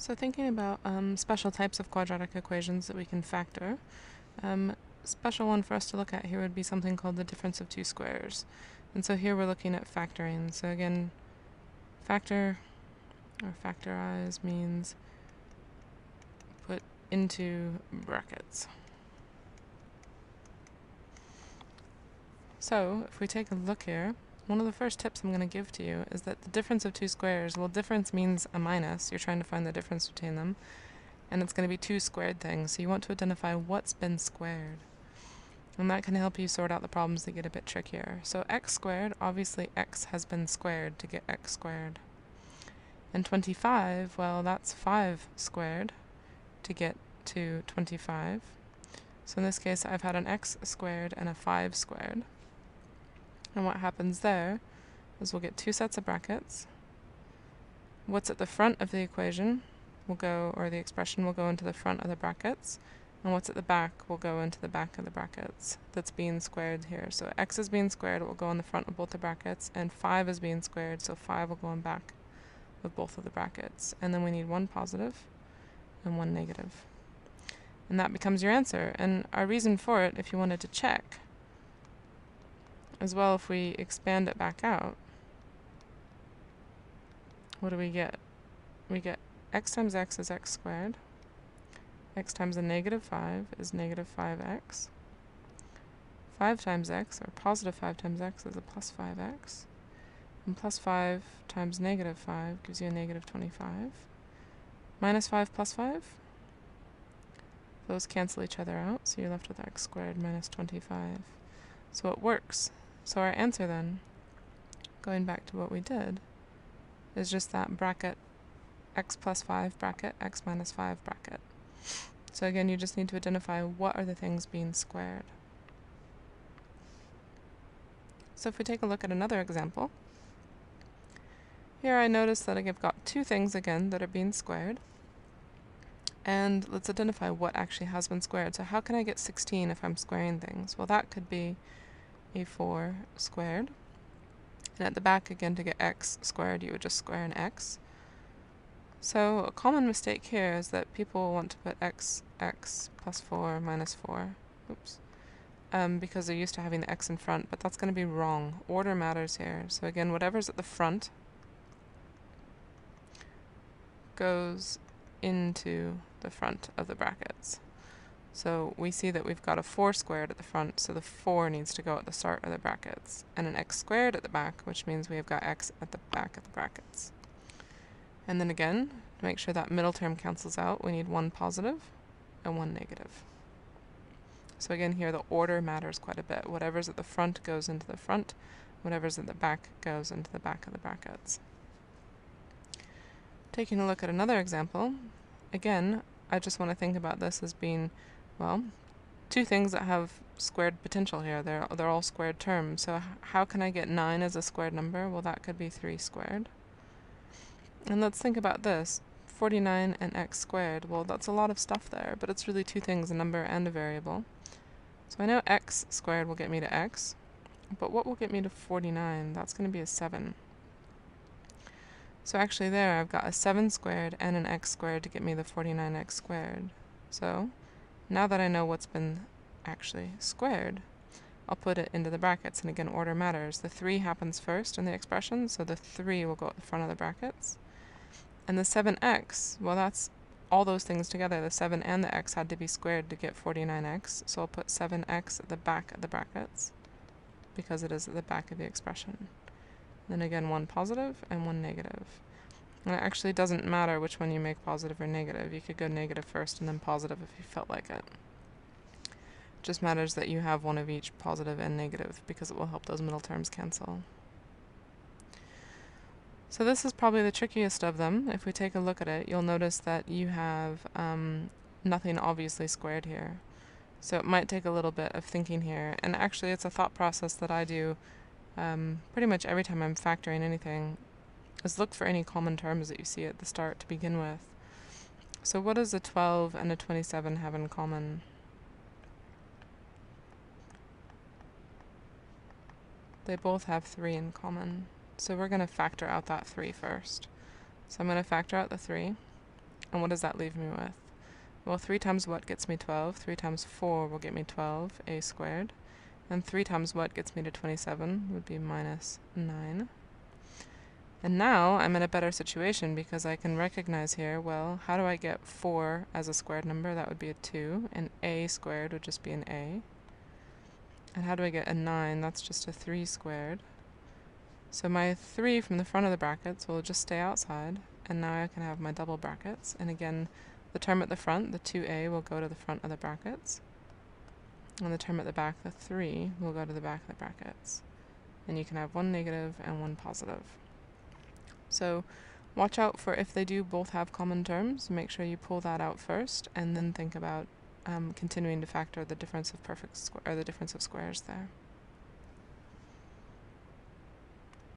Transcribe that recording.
So thinking about special types of quadratic equations that we can factor, special one for us to look at here would be something called the difference of two squares. And so here we're looking at factoring. So again, factor or factorize means put into brackets. So if we take a look here, one of the first tips I'm going to give to you is that the difference of two squares, well, difference means a minus. You're trying to find the difference between them. And it's going to be two squared things. So you want to identify what's been squared. And that can help you sort out the problems that get a bit trickier. So x squared, obviously x has been squared to get x squared. And 25, well, that's 5 squared to get to 25. So in this case, I've had an x squared and a 5 squared. And what happens there is we'll get two sets of brackets. What's at the front of the equation will go, or the expression will go into the front of the brackets, and what's at the back will go into the back of the brackets. That's being squared here. So x is being squared, it will go in the front of both the brackets, and 5 is being squared, so 5 will go in back of both of the brackets. And then we need one positive and one negative. And that becomes your answer. And our reason for it, if you wanted to check, as well, if we expand it back out, what do we get? We get x times x is x squared. X times a negative 5 is negative 5x. 5 times x, or positive 5 times x, is a plus 5x. And plus 5 times negative 5 gives you a negative 25. Minus 5 plus 5. Those cancel each other out, so you're left with x squared minus 25. So it works. So our answer then, going back to what we did, is just that bracket x plus 5 bracket, x minus 5 bracket. So again, you just need to identify what are the things being squared. So if we take a look at another example, here I notice that I've got two things again that are being squared. And let's identify what actually has been squared. So how can I get 16 if I'm squaring things? Well, that could be a 4 squared. And at the back, again, to get x squared, you would just square an x. So a common mistake here is that people want to put x plus 4 minus 4. Oops. Because they're used to having the x in front, but that's going to be wrong. Order matters here. So again, whatever's at the front goes into the front of the brackets. So we see that we've got a 4 squared at the front, so the 4 needs to go at the start of the brackets. And an x squared at the back, which means we have got x at the back of the brackets. And then again, to make sure that middle term cancels out, we need one positive and one negative. So again, here the order matters quite a bit. Whatever's at the front goes into the front, whatever's at the back goes into the back of the brackets. Taking a look at another example, again, I just want to think about this as being, well, two things that have squared potential here. They're all squared terms. So how can I get 9 as a squared number? Well, that could be 3 squared. And let's think about this. 49 and x squared. Well, that's a lot of stuff there, but it's really two things, a number and a variable. So I know x squared will get me to x, but what will get me to 49? That's going to be a 7. So actually there I've got a 7 squared and an x squared to get me the 49x squared. So now that I know what's been actually squared, I'll put it into the brackets, and again, order matters. The 3 happens first in the expression, so the 3 will go at the front of the brackets. And the 7x, well, that's all those things together. The 7 and the x had to be squared to get 49x, so I'll put 7x at the back of the brackets because it is at the back of the expression. Then again, one positive and one negative. And it actually doesn't matter which one you make positive or negative. You could go negative first and then positive if you felt like it. It just matters that you have one of each, positive and negative, because it will help those middle terms cancel. So this is probably the trickiest of them. If we take a look at it, you'll notice that you have nothing obviously squared here. So it might take a little bit of thinking here. And actually, it's a thought process that I do pretty much every time I'm factoring anything, is look for any common terms that you see at the start to begin with. So what does a 12 and a 27 have in common? They both have 3 in common. So we're going to factor out that 3 first. So I'm going to factor out the 3. And what does that leave me with? Well, 3 times what gets me 12? 3 times 4 will get me 12, a squared. And 3 times what gets me to 27 would be minus 9. And now I'm in a better situation because I can recognize here, well, how do I get 4 as a squared number? That would be a 2. And a squared would just be an a. And how do I get a 9? That's just a 3 squared. So my 3 from the front of the brackets will just stay outside. And now I can have my double brackets. And again, the term at the front, the 2a, will go to the front of the brackets. And the term at the back, the 3, will go to the back of the brackets. And you can have one negative and one positive. So watch out for if they do both have common terms. Make sure you pull that out first, and then think about continuing to factor the difference of the difference of squares there.